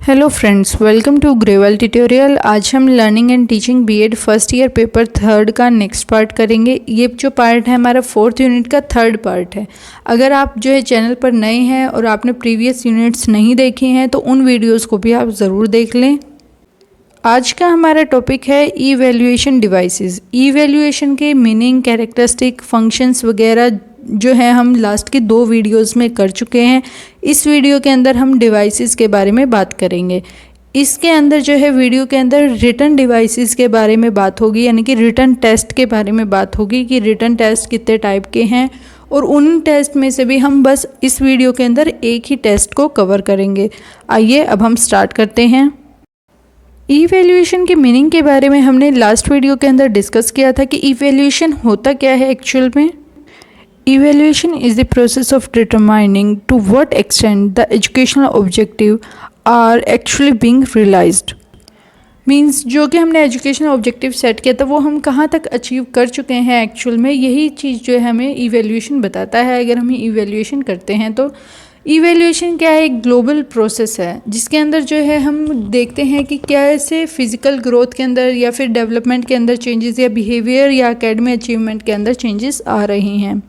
Hello friends, welcome to gravel tutorial. आज हम learning and teaching BEd first year paper third का next part करेंगे। ये जो पार्ट है हमारा फोर्थ यूनिट का थर्ड पार्ट है। अगर आप जो है चैनल पर नए हैं और आपने प्रीवियस यूनिट्स नहीं देखे हैं तो उन वीडियोस को भी आप ज़रूर देख लें। आज का हमारा टॉपिक है इवैल्यूएशन डिवाइसेस। इवैल्यूएशन के मीनिंग, कैरेक्टरिस्टिक, फंक्शंस वगैरह जो है हम लास्ट के 2 वीडियोस में कर चुके हैं। इस वीडियो के अंदर हम डिवाइसेस के बारे में बात करेंगे। इसके अंदर जो है वीडियो के अंदर रिटन डिवाइसेस के बारे में बात होगी, यानी कि रिटन टेस्ट के बारे में बात होगी कि रिटन टेस्ट कितने टाइप के हैं, और उन टेस्ट में से भी हम बस इस वीडियो के अंदर एक ही टेस्ट को कवर करेंगे। आइए अब हम स्टार्ट करते हैं। इवैल्यूएशन के मीनिंग के बारे में हमने लास्ट वीडियो के अंदर डिस्कस किया था कि इवैल्यूएशन होता क्या है एक्चुअल में। Evaluation is the process of determining to what extent the educational objective are actually being realized. Means जो कि हमने एजुकेशनल ऑब्जेक्टिव सेट किया था वो हम कहाँ तक अचीव कर चुके हैं एक्चुअल में, यही चीज़ जो है हमें इवैल्यूएशन बताता है। अगर हम इवैल्यूएशन करते हैं तो इवैल्यूएशन क्या है, एक ग्लोबल प्रोसेस है जिसके अंदर जो है हम देखते हैं कि कैसे फिजिकल ग्रोथ के अंदर या फिर डेवलपमेंट के अंदर चेंजेस, या बिहेवियर या एकेडमिक अचीवमेंट के अंदर चेंजेस आ रही हैं।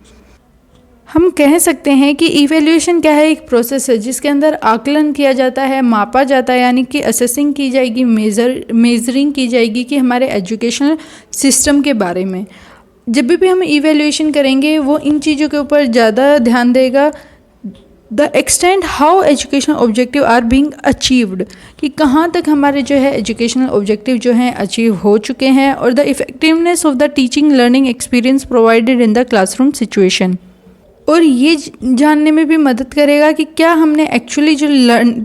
हम कह सकते हैं कि इवैल्यूएशन क्या है, एक प्रोसेस है जिसके अंदर आकलन किया जाता है, मापा जाता है, यानी कि असेसिंग की जाएगी, मेजरिंग की जाएगी कि हमारे एजुकेशनल सिस्टम के बारे में। जब भी हम इवैल्यूएशन करेंगे वो इन चीज़ों के ऊपर ज़्यादा ध्यान देगा। The extent how educational objective are being achieved, कि कहाँ तक हमारे जो है एजुकेशनल ऑब्जेक्टिव जो हैं अचीव हो चुके हैं, और the effectiveness of the teaching learning experience provided in the classroom situation. और ये जानने में भी मदद करेगा कि क्या हमने एक्चुअली जो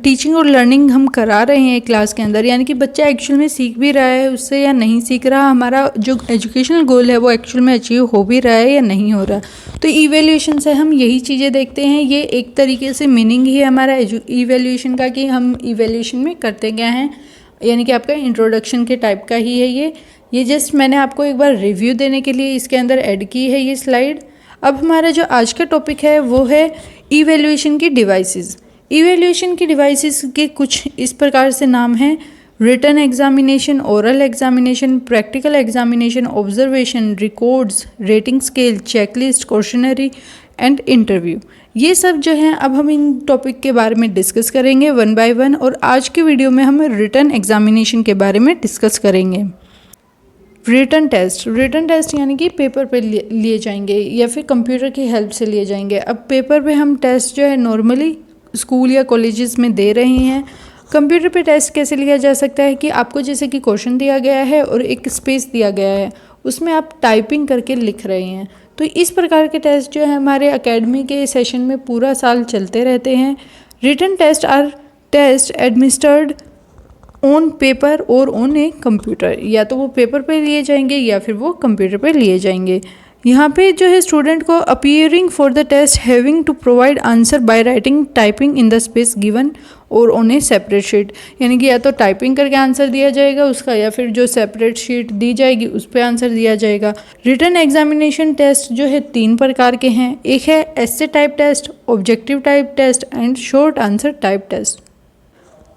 टीचिंग और लर्निंग हम करा रहे हैं क्लास के अंदर, यानी कि बच्चा एक्चुअल में सीख भी रहा है उससे या नहीं सीख रहा, हमारा जो एजुकेशनल गोल है वो एक्चुअल में अचीव हो भी रहा है या नहीं हो रहा। तो इवैल्यूएशन से हम यही चीज़ें देखते हैं। ये एक तरीके से मीनिंग ही है हमारा इवैल्यूएशन का कि हम इवैल्यूएशन में करते क्या हैं, यानी कि आपका इंट्रोडक्शन के टाइप का ही है ये जस्ट मैंने आपको एक बार रिव्यू देने के लिए इसके अंदर ऐड की है ये स्लाइड। अब हमारा जो आज का टॉपिक है वो है इवैल्यूएशन की डिवाइसेस। इवैल्यूएशन की डिवाइसेस के कुछ इस प्रकार से नाम हैं: written examination, oral examination, practical examination, observation, records, rating scale, checklist, questionnaire and interview. ये सब जो हैं अब हम इन टॉपिक के बारे में डिस्कस करेंगे वन बाय वन, और आज के वीडियो में हम रिटन एग्जामिनेशन के बारे में डिस्कस करेंगे। रिटन टेस्ट यानी कि पेपर पे लिए जाएंगे या फिर कंप्यूटर की हेल्प से लिए जाएंगे। अब पेपर पे हम टेस्ट जो है नॉर्मली स्कूल या कॉलेजेस में दे रहे हैं। कंप्यूटर पे टेस्ट कैसे लिया जा सकता है कि आपको जैसे कि क्वेश्चन दिया गया है और एक स्पेस दिया गया है, उसमें आप टाइपिंग करके लिख रहे हैं। तो इस प्रकार के टेस्ट जो है हमारे अकेडमी के सेशन में पूरा साल चलते रहते हैं। Written test are test administered on paper और ऑन ए कंप्यूटर, या तो वो पेपर पे लिए जाएंगे या फिर वो कंप्यूटर पे लिए जाएंगे। यहाँ पे जो है स्टूडेंट को appearing for the test having to provide answer by writing typing in the space given और ऑन ए सेपरेट शीट, यानी कि या तो टाइपिंग करके आंसर दिया जाएगा उसका, या फिर जो सेपरेट शीट दी जाएगी उस पर आंसर दिया जाएगा। रिटन एग्जामिनेशन टेस्ट जो है 3 प्रकार के हैं। एक है essay type test, objective type test and short answer type test.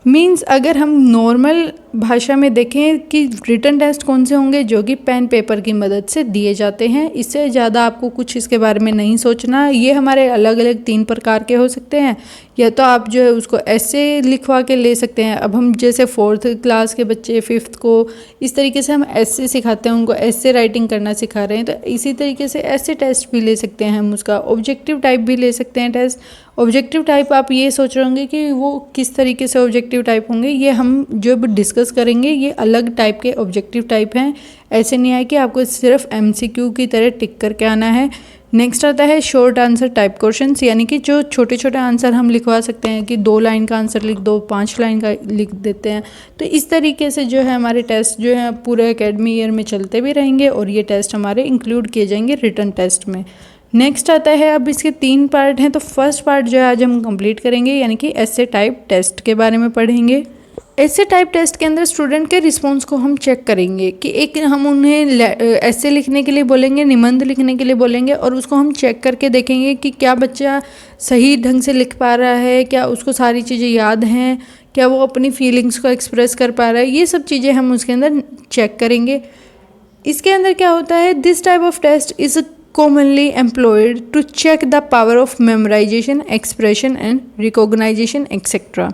Means अगर हम नॉर्मल भाषा में देखें कि रिटन टेस्ट कौन से होंगे, जो कि पेन पेपर की मदद से दिए जाते हैं। इससे ज़्यादा आपको कुछ इसके बारे में नहीं सोचना। ये हमारे अलग अलग 3 प्रकार के हो सकते हैं, या तो आप जो है उसको ऐसे लिखवा के ले सकते हैं। अब हम जैसे 4th क्लास के बच्चे 5th को इस तरीके से हम ऐसे सिखाते हैं, उनको ऐसे राइटिंग करना सिखा रहे हैं, तो इसी तरीके से ऐसे टेस्ट भी ले सकते हैं हम उसका। ऑब्जेक्टिव टाइप भी ले सकते हैं टेस्ट। ऑब्जेक्टिव टाइप आप ये सोच रहे होंगे कि वो किस तरीके से ऑब्जेक्टिव टाइप होंगे, ये हम जब डिस्कस करेंगे। ये अलग टाइप के ऑब्जेक्टिव टाइप हैं। ऐसे नहीं है कि आपको सिर्फ MCQ की तरह टिक करके आना है। नेक्स्ट आता है शॉर्ट आंसर टाइप क्वेश्चंस, यानी कि जो छोटे छोटे आंसर हम लिखवा सकते हैं कि 2 लाइन का आंसर लिख दो, 5 लाइन का लिख देते हैं। तो इस तरीके से जो है हमारे टेस्ट जो है पूरे एकेडमी ईयर में चलते भी रहेंगे, और ये टेस्ट हमारे इंक्लूड किए जाएंगे रिटन टेस्ट में। नेक्स्ट आता है, अब इसके 3 पार्ट हैं, तो फर्स्ट पार्ट जो है आज हम कंप्लीट करेंगे, यानी कि एस्से टाइप टेस्ट के बारे में पढ़ेंगे। ऐसे टाइप टेस्ट के अंदर स्टूडेंट के रिस्पॉन्स को हम चेक करेंगे कि एक हम उन्हें ऐसे लिखने के लिए बोलेंगे, निबंध लिखने के लिए बोलेंगे, और उसको हम चेक करके देखेंगे कि क्या बच्चा सही ढंग से लिख पा रहा है, क्या उसको सारी चीज़ें याद हैं, क्या वो अपनी फीलिंग्स को एक्सप्रेस कर पा रहा है, ये सब चीज़ें हम उसके अंदर चेक करेंगे। इसके अंदर क्या होता है, this type of test is commonly employed to check the power of memorization, expression and recognition etc.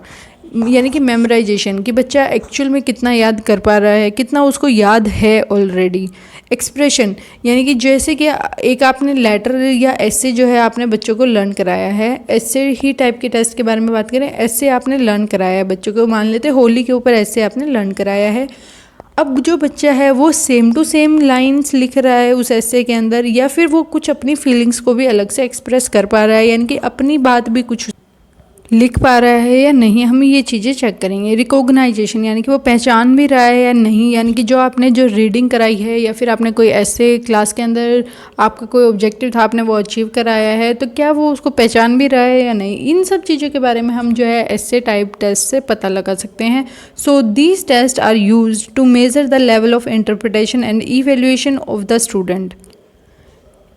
यानी कि मेमोराइजेशन कि बच्चा एक्चुअल में कितना याद कर पा रहा है, कितना उसको याद है ऑलरेडी। एक्सप्रेशन यानी कि जैसे कि एक आपने लेटर या ऐसे जो है आपने बच्चों को लर्न कराया है, ऐसे ही टाइप के टेस्ट के बारे में बात करें, ऐसे आपने लर्न कराया है बच्चों को, मान लेते होली के ऊपर ऐसे आपने लर्न कराया है। अब जो बच्चा है वो सेम टू सेम लाइंस लिख रहा है उस ऐसे के अंदर, या फिर वो कुछ अपनी फीलिंग्स को भी अलग से एक्सप्रेस कर पा रहा है, यानी कि अपनी बात भी कुछ लिख पा रहा है या नहीं, हम ये चीज़ें चेक करेंगे। रिकॉग्नाइजेशन यानी कि वो पहचान भी रहा है या नहीं, यानी कि जो आपने जो रीडिंग कराई है या फिर आपने कोई ऐसे क्लास के अंदर आपका कोई ऑब्जेक्टिव था आपने वो अचीव कराया है, तो क्या वो उसको पहचान भी रहा है या नहीं, इन सब चीज़ों के बारे में हम जो है ऐसे टाइप टेस्ट से पता लगा सकते हैं। So these tests are use to measure the level of interpretation and evaluation of the student.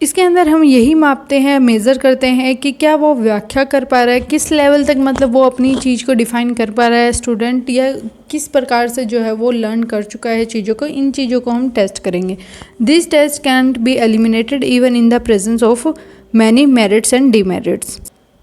इसके अंदर हम यही मापते हैं, मेज़र करते हैं कि क्या वो व्याख्या कर पा रहा है, किस लेवल तक मतलब वो अपनी चीज़ को डिफ़ाइन कर पा रहा है स्टूडेंट, या किस प्रकार से जो है वो लर्न कर चुका है चीज़ों को। इन चीज़ों को हम टेस्ट करेंगे। This test can't be eliminated even in the presence of many merits and demerits.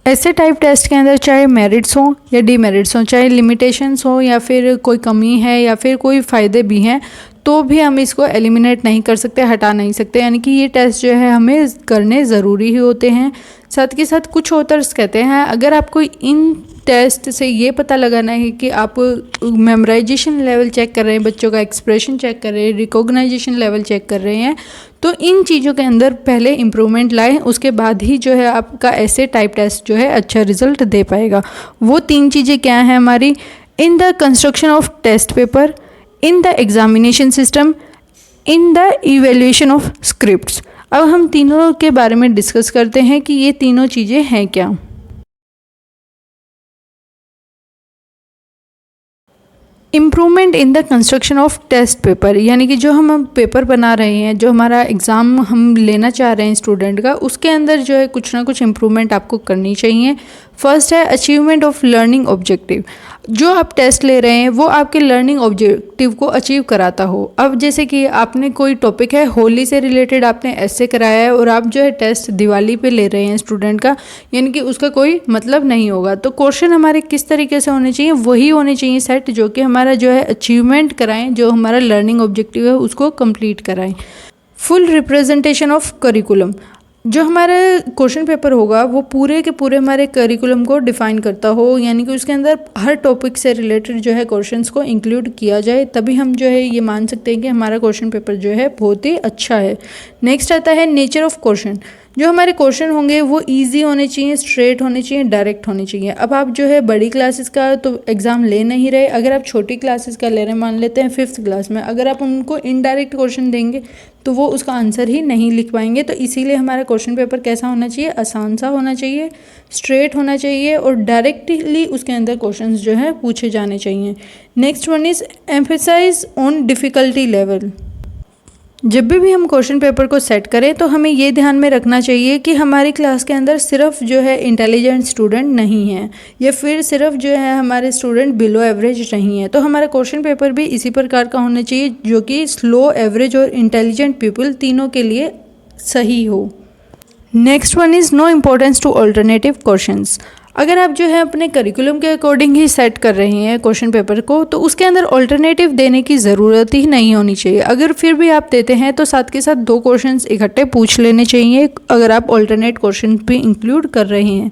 ऐसे टाइप टेस्ट के अंदर चाहे मेरिट्स हों या डीमेरिट्स हों, चाहे लिमिटेशंस हों या फिर कोई कमी है या फिर कोई फ़ायदे भी हैं, तो भी हम इसको एलिमिनेट नहीं कर सकते, हटा नहीं सकते, यानी कि ये टेस्ट जो है हमें करने ज़रूरी ही होते हैं। साथ के साथ कुछ ऑथर्स कहते हैं अगर आपको इन टेस्ट से ये पता लगाना है कि आप मेमोराइजेशन लेवल चेक कर रहे हैं, बच्चों का एक्सप्रेशन चेक कर रहे हैं, रिकॉग्नाइजेशन लेवल चेक कर रहे हैं, तो इन चीज़ों के अंदर पहले इम्प्रूवमेंट लाएं, उसके बाद ही जो है आपका ऐसे टाइप टेस्ट जो है अच्छा रिजल्ट दे पाएगा। वो 3 चीज़ें क्या हैं हमारी, in the construction of test paper, in the examination system, in the evaluation of scripts. अब हम तीनों के बारे में डिस्कस करते हैं कि ये तीनों चीज़ें हैं क्या। Improvement in the construction of test paper, यानी कि जो हम पेपर बना रहे हैं, जो हमारा एग्ज़ाम हम लेना चाह रहे हैं स्टूडेंट का, उसके अंदर जो है कुछ ना कुछ इम्प्रूवमेंट आपको करनी चाहिए। फर्स्ट है अचीवमेंट ऑफ लर्निंग ऑब्जेक्टिव। जो आप टेस्ट ले रहे हैं वो आपके लर्निंग ऑब्जेक्टिव को अचीव कराता हो। अब जैसे कि आपने कोई टॉपिक है, होली से रिलेटेड आपने ऐसे कराया है और आप जो है टेस्ट दिवाली पे ले रहे हैं स्टूडेंट का, यानी कि उसका कोई मतलब नहीं होगा। तो क्वेश्चन हमारे किस तरीके से होने चाहिए, वही होने चाहिए सेट जो कि हमारा जो है अचीवमेंट कराएं, जो हमारा लर्निंग ऑब्जेक्टिव है उसको कंप्लीट कराएं। फुल रिप्रेजेंटेशन ऑफ करिकुलम, जो हमारा क्वेश्चन पेपर होगा वो पूरे के पूरे हमारे करिकुलम को डिफ़ाइन करता हो, यानी कि उसके अंदर हर टॉपिक से रिलेटेड जो है क्वेश्चंस को इंक्लूड किया जाए, तभी हम जो है ये मान सकते हैं कि हमारा क्वेश्चन पेपर जो है बहुत ही अच्छा है। नेक्स्ट आता है नेचर ऑफ क्वेश्चन। जो हमारे क्वेश्चन होंगे वो इजी होने चाहिए, स्ट्रेट होने चाहिए, डायरेक्ट होने चाहिए। अब आप जो है बड़ी क्लासेस का तो एग्ज़ाम ले नहीं रहे, अगर आप छोटी क्लासेस का ले रहे हैं, मान लेते हैं 5th क्लास में, अगर आप उनको इनडायरेक्ट क्वेश्चन देंगे तो वो उसका आंसर ही नहीं लिख पाएंगे। तो इसीलिए हमारा क्वेश्चन पेपर कैसा होना चाहिए, आसान सा होना चाहिए, स्ट्रेट होना चाहिए और डायरेक्टली उसके अंदर क्वेश्चंस जो है पूछे जाने चाहिए। Next one is emphasize on difficulty level. जब भी हम क्वेश्चन पेपर को सेट करें तो हमें ये ध्यान में रखना चाहिए कि हमारी क्लास के अंदर सिर्फ जो है इंटेलिजेंट स्टूडेंट नहीं है, या फिर सिर्फ जो है हमारे स्टूडेंट बिलो एवरेज नहीं है। तो हमारा क्वेश्चन पेपर भी इसी प्रकार का होना चाहिए जो कि स्लो, एवरेज और इंटेलिजेंट पीपल तीनों के लिए सही हो। Next one is no importance to alternative questions. अगर आप जो है अपने करिकुलम के अकॉर्डिंग ही सेट कर रहे हैं क्वेश्चन पेपर को, तो उसके अंदर ऑल्टरनेटिव देने की ज़रूरत ही नहीं होनी चाहिए। अगर फिर भी आप देते हैं तो साथ के साथ 2 क्वेश्चंस इकट्ठे पूछ लेने चाहिए अगर आप ऑल्टरनेट क्वेश्चन भी इंक्लूड कर रहे हैं।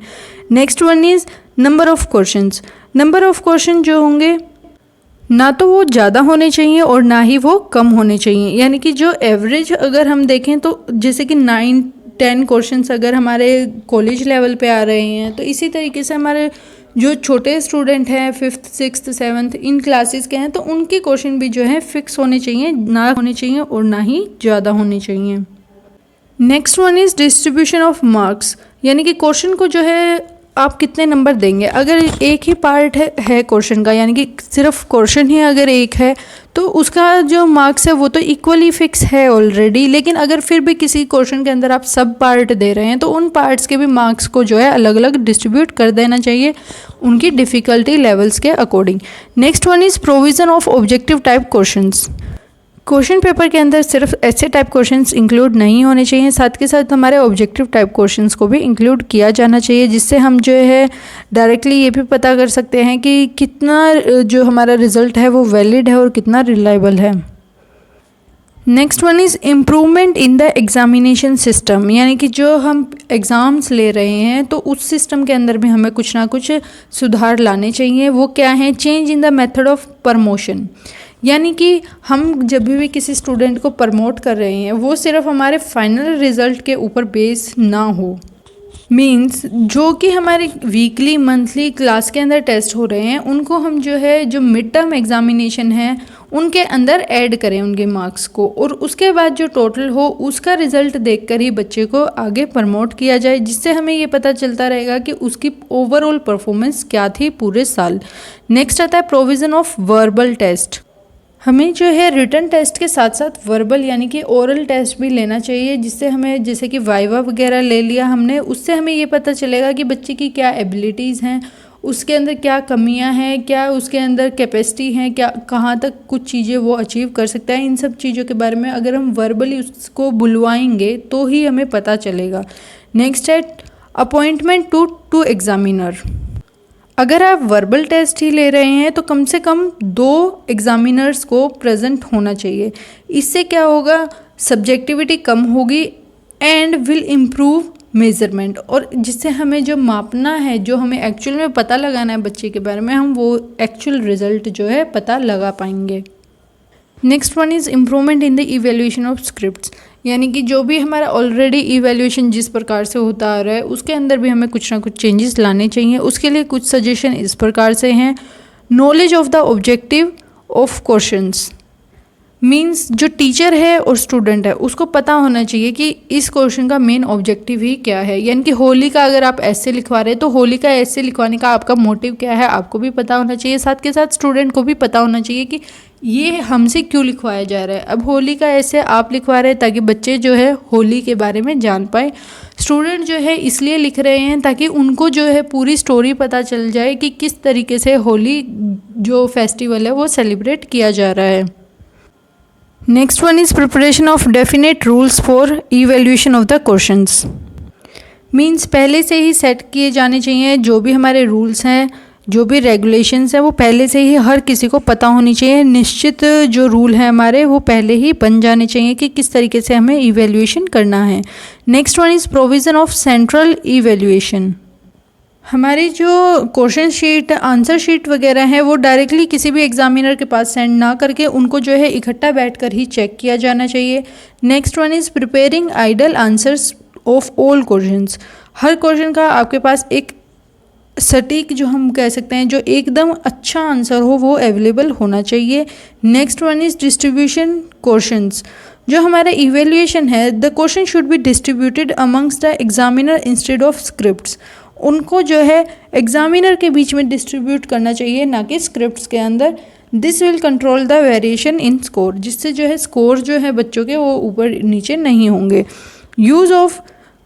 Next one is number of questions. Number of question जो होंगे ना तो वो ज़्यादा होने चाहिए और ना ही वो कम होने चाहिए, यानी कि जो एवरेज अगर हम देखें तो जैसे कि 9-10 क्वेश्चंस अगर हमारे कॉलेज लेवल पे आ रहे हैं, तो इसी तरीके से हमारे जो छोटे स्टूडेंट हैं 5th 6th 7th इन क्लासेस के हैं, तो उनके क्वेश्चन भी जो है फिक्स होने चाहिए, ना होने चाहिए और ना ही ज़्यादा होने चाहिए। Next one is distribution of marks, यानी कि क्वेश्चन को जो है आप कितने नंबर देंगे। अगर एक ही पार्ट है क्वेश्चन का, यानी कि सिर्फ क्वेश्चन ही अगर एक है, तो उसका जो मार्क्स है वो तो इक्वली फिक्स है ऑलरेडी। लेकिन अगर फिर भी किसी क्वेश्चन के अंदर आप सब पार्ट दे रहे हैं तो उन पार्ट्स के भी मार्क्स को जो है अलग अलग डिस्ट्रीब्यूट कर देना चाहिए। उनकी डिफ़िकल्टी लेवल्स के according. Next one is provision of objective type questions. Question paper के अंदर सिर्फ ऐसे टाइप क्वेश्चंस इंक्लूड नहीं होने चाहिए, साथ के साथ हमारे ऑब्जेक्टिव टाइप क्वेश्चंस को भी इंक्लूड किया जाना चाहिए, जिससे हम जो है डायरेक्टली ये भी पता कर सकते हैं कि कितना जो हमारा रिज़ल्ट है वो वैलिड है और कितना रिलायबल है। Next one is improvement in the examination system, यानी कि जो हम एग्ज़ाम्स ले रहे हैं तो उस सिस्टम के अंदर भी हमें कुछ ना कुछ सुधार लाने चाहिए। वो क्या है? Change in the method of promotion, यानी कि हम जब भी किसी स्टूडेंट को प्रमोट कर रहे हैं वो सिर्फ हमारे फाइनल रिज़ल्ट के ऊपर बेस ना हो। मीन्स जो कि हमारे वीकली मंथली क्लास के अंदर टेस्ट हो रहे हैं उनको हम जो है जो मिड टर्म एग्जामिनेशन है उनके अंदर ऐड करें उनके मार्क्स को, और उसके बाद जो टोटल हो उसका रिज़ल्ट देखकर ही बच्चे को आगे प्रमोट किया जाए, जिससे हमें ये पता चलता रहेगा कि उसकी ओवरऑल परफॉर्मेंस क्या थी पूरे साल। नेक्स्ट आता है प्रोविज़न ऑफ वर्बल टेस्ट। हमें जो है रिटन टेस्ट के साथ साथ वर्बल यानी कि ओरल टेस्ट भी लेना चाहिए, जिससे हमें जैसे कि वाइवा वगैरह ले लिया हमने, उससे हमें ये पता चलेगा कि बच्चे की क्या एबिलिटीज़ हैं, उसके अंदर क्या कमियां हैं, क्या उसके अंदर कैपेसिटी है, क्या कहाँ तक कुछ चीज़ें वो अचीव कर सकता है। इन सब चीज़ों के बारे में अगर हम वर्बली उसको बुलवाएंगे तो ही हमें पता चलेगा। नेक्स्ट है अपॉइंटमेंट टू एग्जामिनर। अगर आप वर्बल टेस्ट ही ले रहे हैं तो कम से कम 2 एग्जामिनर्स को प्रेजेंट होना चाहिए। इससे क्या होगा? सब्जेक्टिविटी कम होगी एंड विल इम्प्रूव मेज़रमेंट, और जिससे हमें जो मापना है, जो हमें एक्चुअल में पता लगाना है बच्चे के बारे में, हम वो एक्चुअल रिज़ल्ट जो है पता लगा पाएंगे। Next one is improvement in the evaluation of scripts, यानी कि जो भी हमारा ऑलरेडी इवैल्यूएशन जिस प्रकार से होता आ रहा है उसके अंदर भी हमें कुछ ना कुछ चेंजेस लाने चाहिए। उसके लिए कुछ सजेशन इस प्रकार से हैं। Knowledge of the objective of questions, means जो टीचर है और स्टूडेंट है उसको पता होना चाहिए कि इस क्वेश्चन का मेन ऑब्जेक्टिव ही क्या है। यानी कि होली का अगर आप ऐसे लिखवा रहे हैं तो होली का ऐसे लिखवाने का आपका मोटिव क्या है आपको भी पता होना चाहिए। साथ के साथ स्टूडेंट को भी पता होना चाहिए कि ये हमसे क्यों लिखवाया जा रहा है। अब होली का ऐसे आप लिखवा रहे हैं ताकि बच्चे जो है होली के बारे में जान पाए। स्टूडेंट जो है इसलिए लिख रहे हैं ताकि उनको जो है पूरी स्टोरी पता चल जाए कि किस तरीके से होली जो फेस्टिवल है वो सेलिब्रेट किया जा रहा है। Next one is preparation of definite rules for evaluation of the questions, means पहले से ही सेट किए जाने चाहिए। जो भी हमारे रूल्स हैं, जो भी रेगुलेशंस हैं, वो पहले से ही हर किसी को पता होनी चाहिए। निश्चित जो रूल हैं हमारे वो पहले ही बन जाने चाहिए कि किस तरीके से हमें इवेल्यूएशन करना है। Next one is provision of central evaluation. हमारी जो क्वेश्चन शीट, आंसर शीट वगैरह है वो डायरेक्टली किसी भी एग्जामिनर के पास सेंड ना करके उनको जो है इकट्ठा बैठकर ही चेक किया जाना चाहिए। Next one is preparing ideal answers of all questions. Her question का आपके पास एक सटीक जो हम कह सकते हैं जो एकदम अच्छा आंसर हो वो अवेलेबल होना चाहिए। Next one is distribution questions. जो हमारा इवेल्यूएशन है, the question should be distributed amongst the examiner instead of scripts. उनको जो है एग्जामिनर के बीच में डिस्ट्रीब्यूट करना चाहिए, ना कि स्क्रिप्ट्स के अंदर। This will control the variation in score, जिससे जो है स्कोर जो है बच्चों के वो ऊपर नीचे नहीं होंगे। यूज़ ऑफ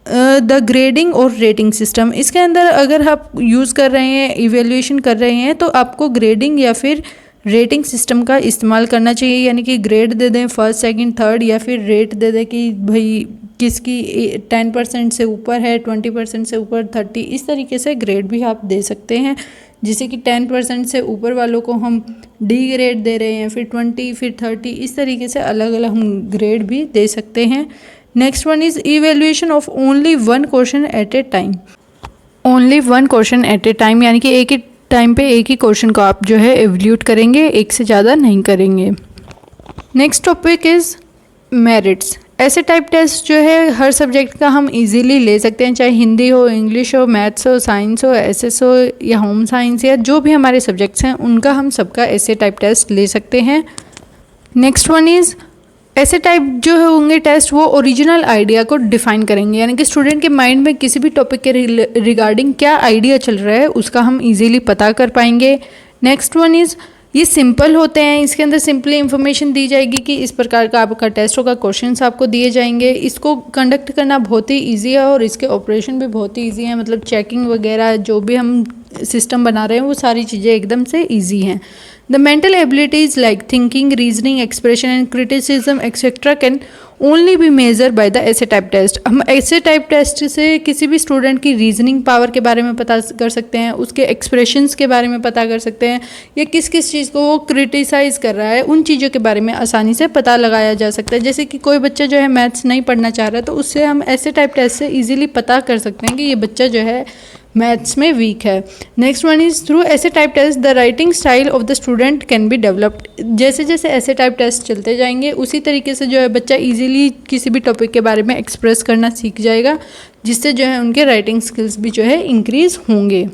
द ग्रेडिंग और रेटिंग सिस्टम, इसके अंदर अगर आप यूज़ कर रहे हैं, इवेल्यूएशन कर रहे हैं, तो आपको ग्रेडिंग या फिर रेटिंग सिस्टम का इस्तेमाल करना चाहिए। यानी कि ग्रेड दे दें फर्स्ट, सेकंड, थर्ड, या फिर रेट दे दें कि भाई किसकी 10% से ऊपर है, 20% से ऊपर, 30, इस तरीके से ग्रेड भी आप दे सकते हैं। जैसे कि 10% से ऊपर वालों को हम डी ग्रेड दे रहे हैं, फिर 20, फिर 30, इस तरीके से अलग अलग हम ग्रेड भी दे सकते हैं। Next one is evaluation of only one question at a time. Only one question at a time, यानी कि एक ही टाइम पे एक ही क्वेश्चन को आप जो है एवल्यूट करेंगे, एक से ज़्यादा नहीं करेंगे। Next topic is merits. ऐसे टाइप टेस्ट जो है हर सब्जेक्ट का हम इजीली ले सकते हैं, चाहे हिंदी हो, इंग्लिश हो, मैथ्स हो, साइंस हो, एसएस हो या होम साइंस, या जो भी हमारे सब्जेक्ट्स हैं उनका हम सबका ऐसे टाइप टेस्ट ले सकते हैं। नेक्स्ट वन इज़ ऐसे टाइप जो होंगे टेस्ट वो ओरिजिनल आइडिया को डिफाइन करेंगे, यानी कि स्टूडेंट के माइंड में किसी भी टॉपिक के रिगार्डिंग क्या आइडिया चल रहा है उसका हम इजीली पता कर पाएंगे। नेक्स्ट वन इज़ ये सिंपल होते हैं, इसके अंदर सिंपली इन्फॉर्मेशन दी जाएगी कि इस प्रकार का आपका टेस्ट होगा, क्वेश्चंस आपको दिए जाएंगे। इसको कंडक्ट करना बहुत ही ईजी है और इसके ऑपरेशन भी बहुत ही ईजी है, मतलब चेकिंग वगैरह जो भी हम सिस्टम बना रहे हैं वो सारी चीज़ें एकदम से ईजी हैं। The mental abilities like thinking, reasoning, expression and criticism etcetera can only be measure by the ऐसे टाइप टेस्ट। हम ऐसे टाइप टेस्ट से किसी भी स्टूडेंट की रीजनिंग पावर के बारे में पता कर सकते हैं, उसके एक्सप्रेशंस के बारे में पता कर सकते हैं, या किस किस चीज़ को वो क्रिटिसाइज़ कर रहा है उन चीज़ों के बारे में आसानी से पता लगाया जा सकता है। जैसे कि कोई बच्चा जो है मैथ्स नहीं पढ़ना चाह रहा है तो उससे हम ऐसे टाइप टेस्ट से ईजिली पता कर सकते हैं कि ये बच्चा जो है मैथ्स में वीक है। नेक्स्ट वन इज़ थ्रू ऐसे type test the writing style of the student can be developed. जैसे जैसे ऐसे टाइप टेस्ट चलते जाएंगे उसी तरीके से जो है बच्चा इजीली किसी भी टॉपिक के बारे में एक्सप्रेस करना सीख जाएगा, जिससे जो है उनके राइटिंग स्किल्स भी जो है इंक्रीज़ होंगे।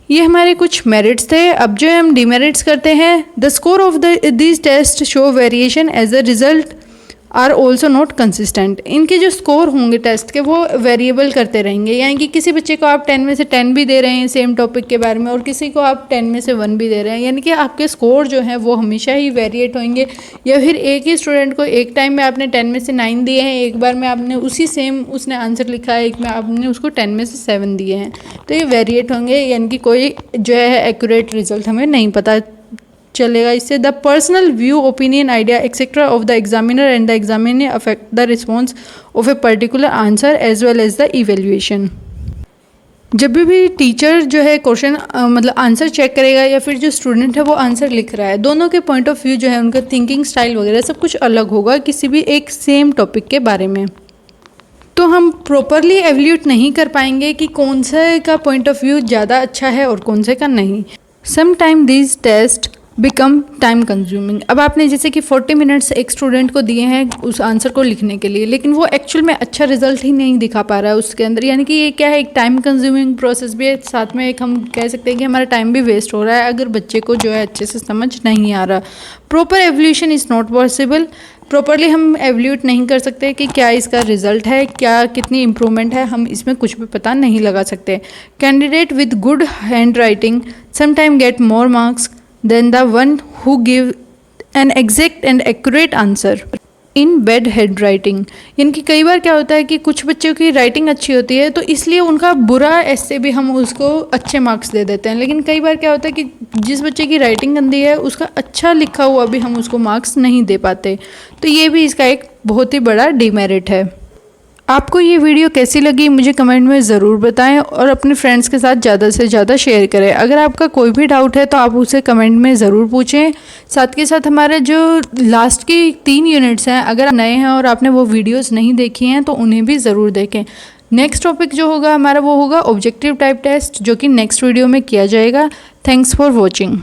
ये हमारे कुछ मेरिट्स थे। अब जो है हम डिमेरिट्स करते हैं। The score of these test show variation as a result are also not consistent. इनके जो स्कोर होंगे टेस्ट के वो वेरिएबल करते रहेंगे, यानी कि किसी बच्चे को आप 10 में से 10 भी दे रहे हैं सेम टॉपिक के बारे में और किसी को आप 10 में से 1 भी दे रहे हैं, यानी कि आपके स्कोर जो हैं वो हमेशा ही वेरिएट होंगे। या फिर एक ही स्टूडेंट को एक टाइम में आपने 10 में से 9 दिए हैं, एक बार में आपने उसी सेम उसने आंसर लिखा है, एक में आपने उसको 10 में से 7 दिए हैं, तो ये वेरिएट होंगे, यानी कि कोई जो है एक्यूरेट रिजल्ट हमें नहीं पता चलेगा इससे। The personal view, opinion, idea etcetera of the examiner and the examiner affect the response of a particular answer as well as the evaluation. जब भी टीचर जो है क्वेश्चन मतलब आंसर चेक करेगा या फिर जो स्टूडेंट है वो आंसर लिख रहा है, दोनों के पॉइंट ऑफ व्यू जो है उनका थिंकिंग स्टाइल वगैरह सब कुछ अलग होगा किसी भी एक सेम टॉपिक के बारे में, तो हम प्रॉपरली एवल्यूट नहीं कर पाएंगे कि कौन से का पॉइंट ऑफ व्यू ज़्यादा अच्छा है और कौन से का नहीं। Sometime these test become time consuming. अब आपने जैसे कि 40 मिनट्स एक स्टूडेंट को दिए हैं उस आंसर को लिखने के लिए, लेकिन वो एक्चुअल में अच्छा रिजल्ट ही नहीं दिखा पा रहा है उसके अंदर, यानी कि ये क्या है, एक टाइम कंज्यूमिंग प्रोसेस भी है, साथ में एक हम कह सकते हैं कि हमारा टाइम भी वेस्ट हो रहा है अगर बच्चे को जो है अच्छे से समझ नहीं आ रहा। Proper evolution is not possible. Properly हम एवल्यूट नहीं कर सकते कि क्या इसका रिजल्ट है, क्या कितनी इम्प्रूवमेंट है, हम इसमें कुछ भी पता नहीं लगा सकते। Candidate with good hand writing sometime get more marks than the one who give an exact and accurate answer in bad handwriting। यानी कि कई बार क्या होता है कि कुछ बच्चों की राइटिंग अच्छी होती है तो इसलिए उनका बुरा ऐसे भी हम उसको अच्छे मार्क्स दे देते हैं, लेकिन कई बार क्या होता है कि जिस बच्चे की राइटिंग गंदी है उसका अच्छा लिखा हुआ भी हम उसको मार्क्स नहीं दे पाते, तो ये भी इसका एक बहुत ही बड़ा डिमेरिट है। आपको ये वीडियो कैसी लगी मुझे कमेंट में ज़रूर बताएं और अपने फ्रेंड्स के साथ ज़्यादा से ज़्यादा शेयर करें। अगर आपका कोई भी डाउट है तो आप उसे कमेंट में ज़रूर पूछें। साथ के साथ हमारे जो लास्ट की 3 यूनिट्स हैं, अगर आप नए हैं और आपने वो वीडियोस नहीं देखी हैं तो उन्हें भी ज़रूर देखें। नेक्स्ट टॉपिक जो होगा हमारा वो होगा ऑब्जेक्टिव टाइप टेस्ट, जो कि नेक्स्ट वीडियो में किया जाएगा। Thanks for watching.